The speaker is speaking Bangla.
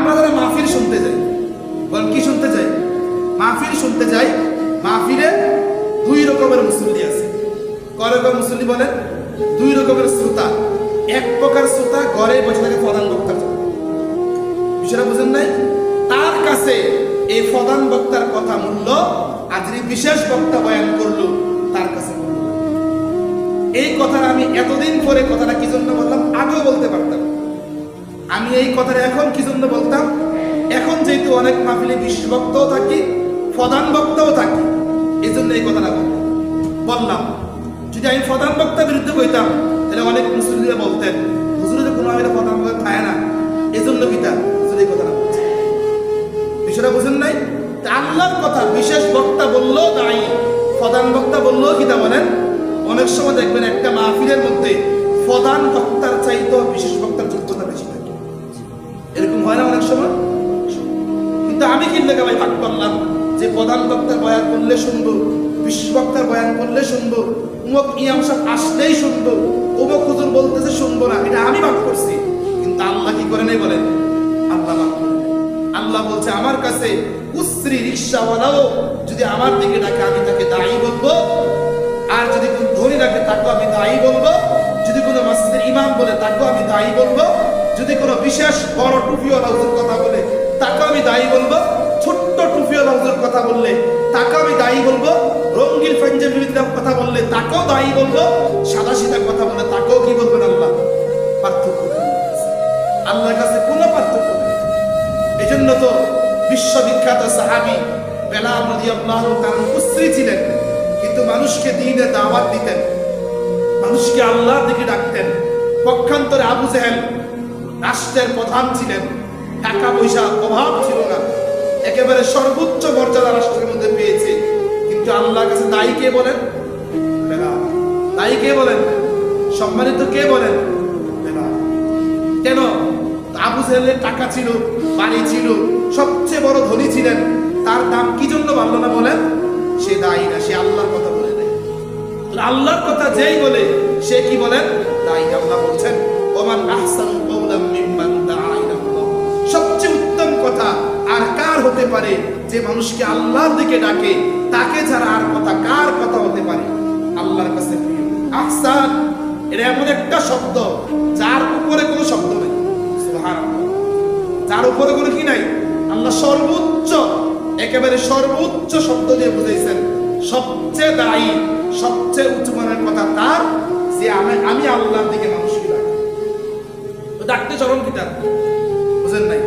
আমরা যারা মাহফিল শুনতে যাই, বল কি শুনতে যাই? মাহফিল শুনতে যাই। মাহফিলে দুই রকমের মুসল্লি আছে। কয় রকম মুসল্লি বলেন? দুই রকমের শ্রোতা। এক প্রকার শ্রোতা ঘরে বসে থাকে প্রধান বক্তার জন্য, বিষয়টা বুঝেন নাই? তার কাছে এই প্রধান বক্তার কথা মূল্য, আর যিনি বিশেষ বক্তা বয়ান করলো তার কাছে মূল্য। এই কথাটা আমি এতদিন পরে কথাটা কি জন্য বললাম, আগেও বলতে পারতাম। আমি এই কথাটা এখন কি জন্য বলতাম, এখন যেহেতু অনেক মাহফিলে বিশেষ বক্তাও থাকি, প্রধান বক্তাও থাকি, এই জন্য এই কথাটা বললাম। যদি আমি প্রধান বক্তার বিরুদ্ধে কইতাম তাহলে অনেক মুসলিমরা বলতেন হুজুরের কোনো আগে প্রধান বক্তা খায় না, এই জন্য পিতা হুজুর এই কথাটা বলছে। বিষয়টা বুঝেন নাই? আল্লাহর কথা বিশেষ বক্তা বললেও দায়ী, প্রধান বক্তা বললেও কিতা বলেন। অনেক সময় দেখবেন একটা মাহফিলের মধ্যে প্রধান বক্তার চাইতে বিশেষ বক্তার যোগ্যতা বেশি থাকে, এরকম হয় না অনেক সময়? কিন্তু আমি কিন্তু ভাই ভাগ করলাম যে প্রধান বক্তার বয়ান করলে শুনবো, বিশেষ বক্তার বয়ান করলে শুনবো, উমুক ইমাম সাহেব আসলেই শুনবো, উমুক হুজুর বলতেছে শুনবো না, এটা আমি ভাগ করছি। কিন্তু আল্লাহ কি করে নাই বলেন? আল্লাহ ভাগ করে নাই। আল্লাহ বলছে আমার কাছে উসরি রিকশাওয়ালাও যদি আমার দিকে ডাকে আমি তাকে দায়ী বলবো, আর যদি কোন ধনী ডাকে তাকেও আমি দায়ী বলবো, যদি কোনো মসজিদের ইমাম বলে তাকেও আমি দায়ী বলবো, যদি কোনো বিশেষ বড় টুপিওয়ালা হুজুর কথা বলে তাকেও আমি দায়ী বলবো, ছোট্ট টুপিওয়ালা হুজুর কথা বললে তাকেও আমি দায়ী বলবো, রঙিন পাঞ্জাবির কথা বললে তাকেও দায়ী বলবো, সাদা সিধা কথা বললে তাকেও কি বলবেন? আল্লাহ পার্থক্য নেই, আল্লাহর কাছে কোনো পার্থক্য নেই। এই জন্য তো বিশ্ববিখ্যাত সাহাবী বেলাল রাদিয়াল্লাহু তাআলা উসরি ছিলেন, কিন্তু মানুষকে দ্বীনের দাওয়াত দিতেন, মানুষকে আল্লাহর দিকে ডাকতেন। পক্ষান্তরে আবু জেহেল রাষ্ট্রের প্রধান ছিলেন, টাকা পয়সা অভাব ছিল না, একেবারে সর্বোচ্চ মর্যাদা রাষ্ট্রের মধ্যে পেয়েছে, কিন্তু আল্লাহর কাছে দায়ী কে বলেন? বেলাল। দায়ী কে বলেন? সম্মানিত কে বলেন? বেলাল। কেন? আবু জেহেলের টাকা ছিল, বাড়ি ছিল, সবচেয়ে বড় ধনী ছিলেন, তার দাম কি জন্য বাড়লো না বলেন? সে দায়ী না, সে আল্লাহর কথা বলে দেয়। আল্লাহর কথা যেই বলে সে কি বলেন? দায়ী। আল্লাহ বলছেন ওমান আহসানু কওলাম মিম্মান দাআ ইলাল্লাহ, সবচেয়ে উত্তম কথা আর কার হতে পারে যে মানুষকে আল্লাহর দিকে ডাকে, তাকে ছাড়া আর কথা কার কথা হতে পারে? আল্লাহর কাছে প্রিয়। আহসান এটা এমন একটা শব্দ যার উপরে কোনো শব্দ নেই, সুবহানাল্লাহ, যার উপরে কোনো কি নাই। আল্লাহ সর্বোচ্চ, একেবারে সর্বোচ্চ শব্দ দিয়ে বুঝাইছেন সবচেয়ে দায়ী, সবচেয়ে উচ্চ মানের কথা তার যে আমি আল্লাহর দিকে মানুষকে ডাকি। তো ডাকতে চরণ কিটা বুঝেন নাই?